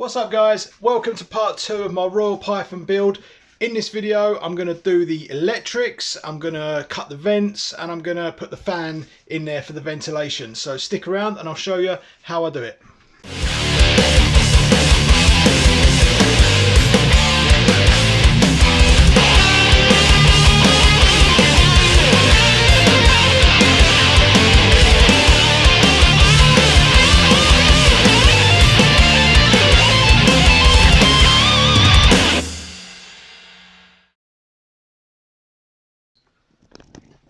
What's up guys, welcome to part 2 of my Royal Python build. In this video I'm going to do the electrics, I'm going to cut the vents and I'm going to put the fan in there for the ventilation. So stick around and I'll show you how I do it.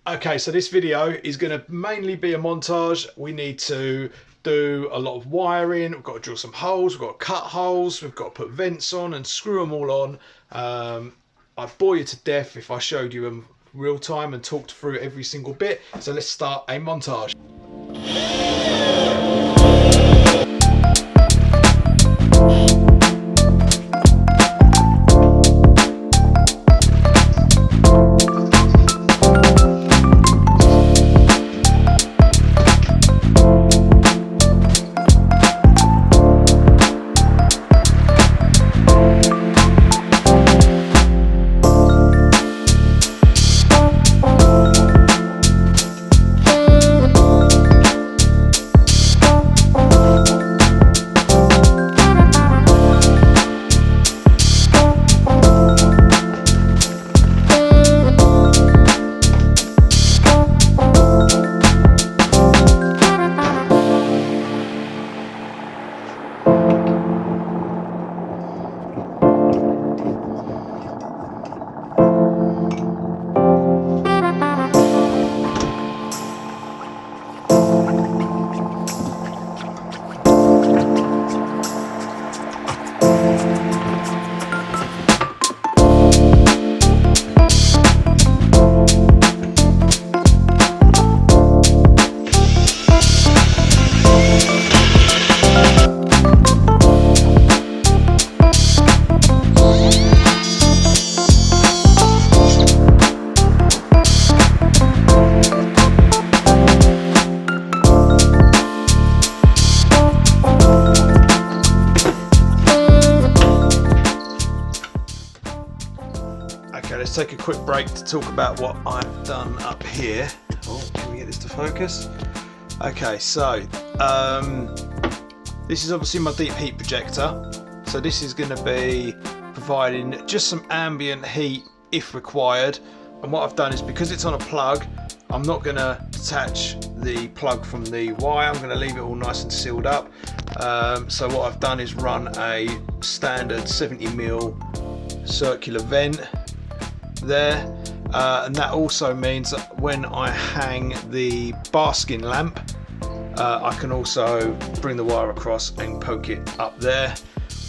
Okay, so this video is going to mainly be a montage. We need to do a lot of wiring, we've got to drill some holes, we've got to cut holes, we've got to put vents on and screw them all on. I'd bore you to death if I showed you them real time and talked through every single bit. So let's start a montage. Let's take a quick break to talk about what I've done up here. Oh, can we get this to focus? Okay, so this is obviously my deep heat projector. So this is going to be providing just some ambient heat if required. And what I've done is, because it's on a plug, I'm not going to detach the plug from the wire. I'm going to leave it all nice and sealed up. So what I've done is run a standard 70mm circular vent there, and that also means that when I hang the basking lamp, I can also bring the wire across and poke it up there,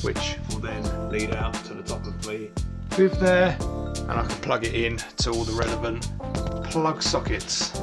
which will then lead out to the top of the booth there, and I can plug it in to all the relevant plug sockets.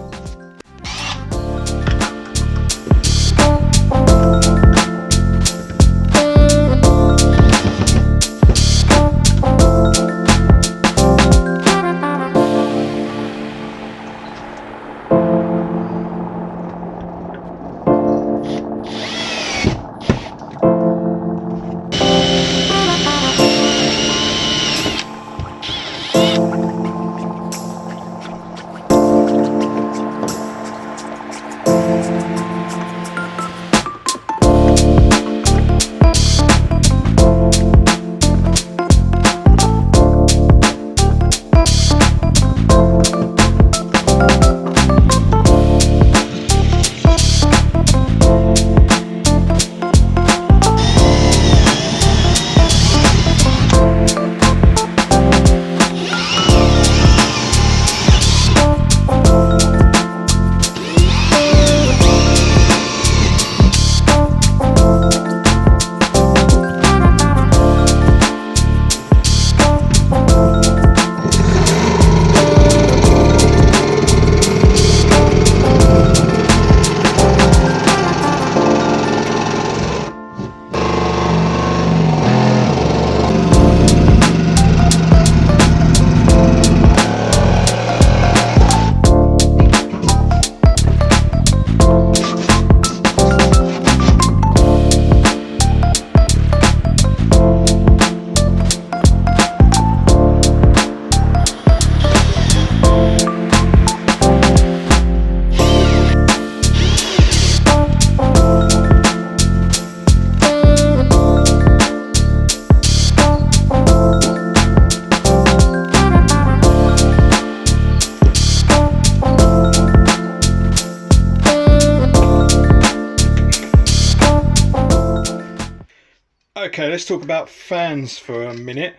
Okay, let's talk about fans for a minute.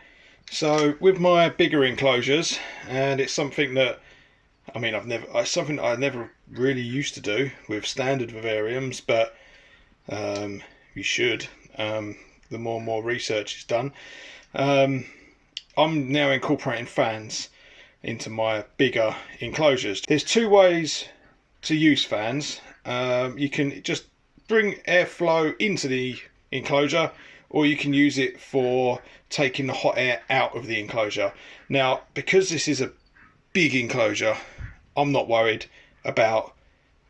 So with my bigger enclosures, and it's something that it's something that I never really used to do with standard vivariums, but you should. The more and more research is done. I'm now incorporating fans into my bigger enclosures. There's two ways to use fans. You can just bring airflow into the enclosure, or you can use it for taking the hot air out of the enclosure. Now, because this is a big enclosure, I'm not worried about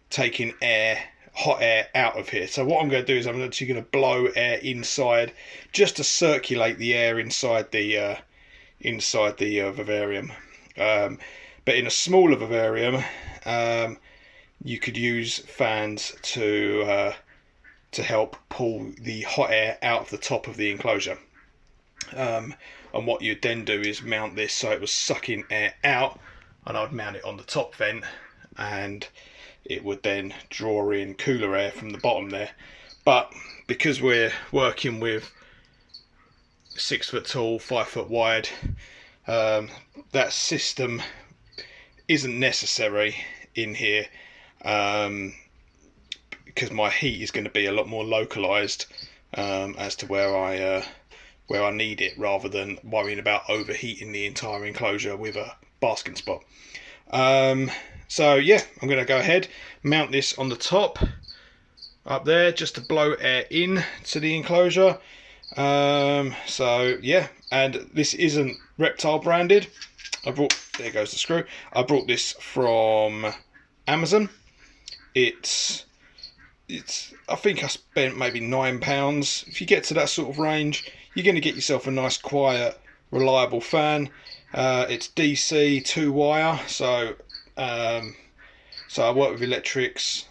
taking hot air out of here. So what I'm going to do is I'm actually going to blow air inside, just to circulate the air inside the vivarium. But in a smaller vivarium, you could use fans to help pull the hot air out of the top of the enclosure. And what you'd then do is mount this so it was sucking air out, and I'd mount it on the top vent, and it would then draw in cooler air from the bottom there. But because we're working with 6 foot tall, 5 foot wide, that system isn't necessary in here, because my heat is going to be a lot more localized as to where I need it, rather than worrying about overheating the entire enclosure with a basking spot. So yeah, I'm going to go ahead, mount this on the top up there, just to blow air in to the enclosure. So yeah, and this isn't Reptile branded. There goes the screw. I brought this from Amazon. It's I think I spent maybe £9. If you get to that sort of range, you're going to get yourself a nice, quiet, reliable fan. It's DC 2-wire, so I work with electrics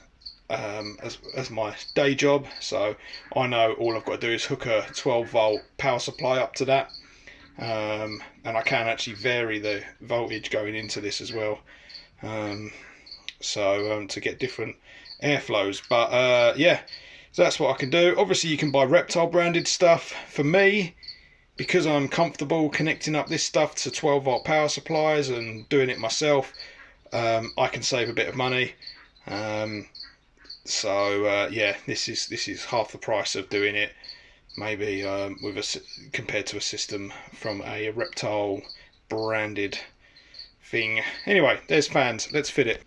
as my day job, so I know all I've got to do is hook a 12-volt power supply up to that, and I can actually vary the voltage going into this as well, to get different airflows. But yeah, so that's what I can do. Obviously you can buy Reptile branded stuff. For me, because I'm comfortable connecting up this stuff to 12-volt power supplies and doing it myself, I can save a bit of money. Yeah, this is half the price of doing it, maybe compared to a system from a Reptile branded thing. Anyway, there's fans. Let's fit it.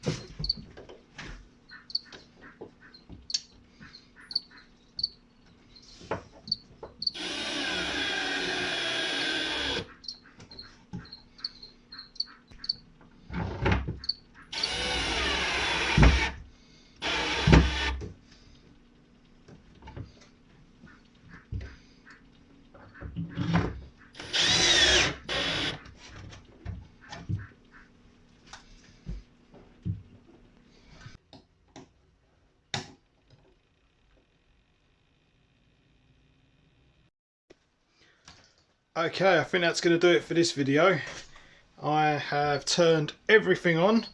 Okay, I think that's going to do it for this video. I have turned everything on,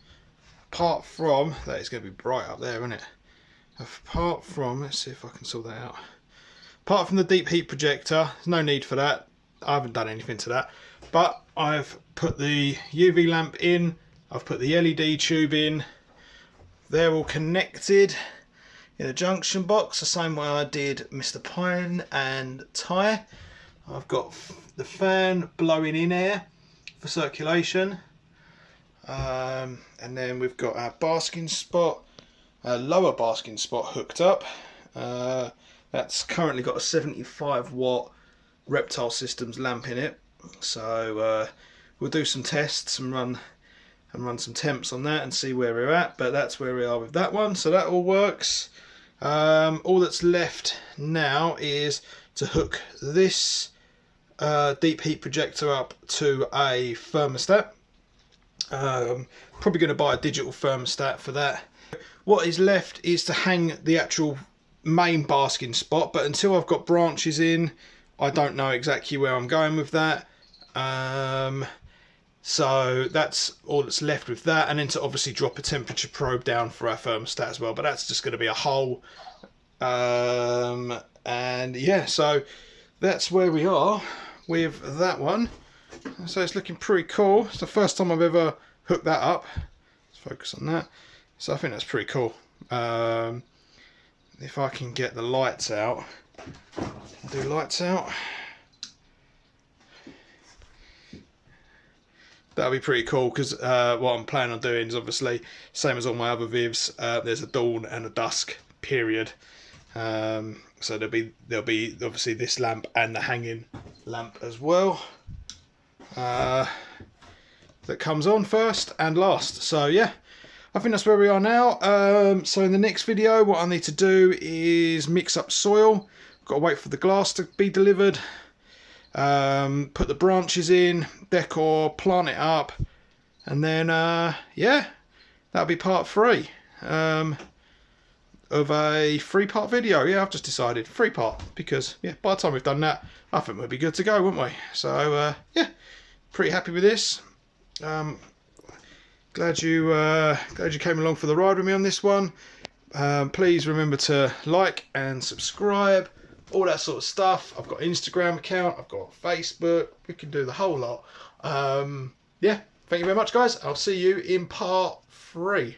apart from, that is going to be bright up there, isn't it? Apart from, let's see if I can sort that out. Apart from the deep heat projector, there's no need for that. I haven't done anything to that. But I've put the UV lamp in, I've put the LED tube in. They're all connected in a junction box, the same way I did Mr. Pine and Ty. I've got the fan blowing in air for circulation, and then we've got our basking spot, our lower basking spot hooked up. That's currently got a 75-watt Reptile Systems lamp in it, so we'll do some tests and run some temps on that and see where we're at. But that's where we are with that one, so that all works. All that's left now is to hook this deep heat projector up to a thermostat. Probably going to buy a digital thermostat for that. What is left is to hang the actual main basking spot, but until I've got branches in, I don't know exactly where I'm going with that. So that's all that's left with that, and then to obviously drop a temperature probe down for our thermostat as well, but that's just going to be a hole. And yeah, so that's where we are with that one. So it's looking pretty cool. It's the first time I've ever hooked that up. Let's focus on that. So I think that's pretty cool. If I can get the lights out, do lights out. That'll be pretty cool, because what I'm planning on doing is obviously same as all my other Vivs. There's a dawn and a dusk period. So there'll be obviously this lamp and the hanging lamp as well. That comes on first and last. So yeah, I think that's where we are now. So in the next video, what I need to do is mix up soil. Got to wait for the glass to be delivered. Put the branches in, decor, plant it up, and then yeah, that'll be part 3 of a 3-part video. Yeah, I've just decided 3-part, because yeah, by the time we've done that, I think we'll be good to go, won't we? So yeah, pretty happy with this. Glad you came along for the ride with me on this one. Please remember to like and subscribe, all that sort of stuff. I've got an Instagram account, I've got Facebook, we can do the whole lot. Yeah, thank you very much, guys. I'll see you in part 3.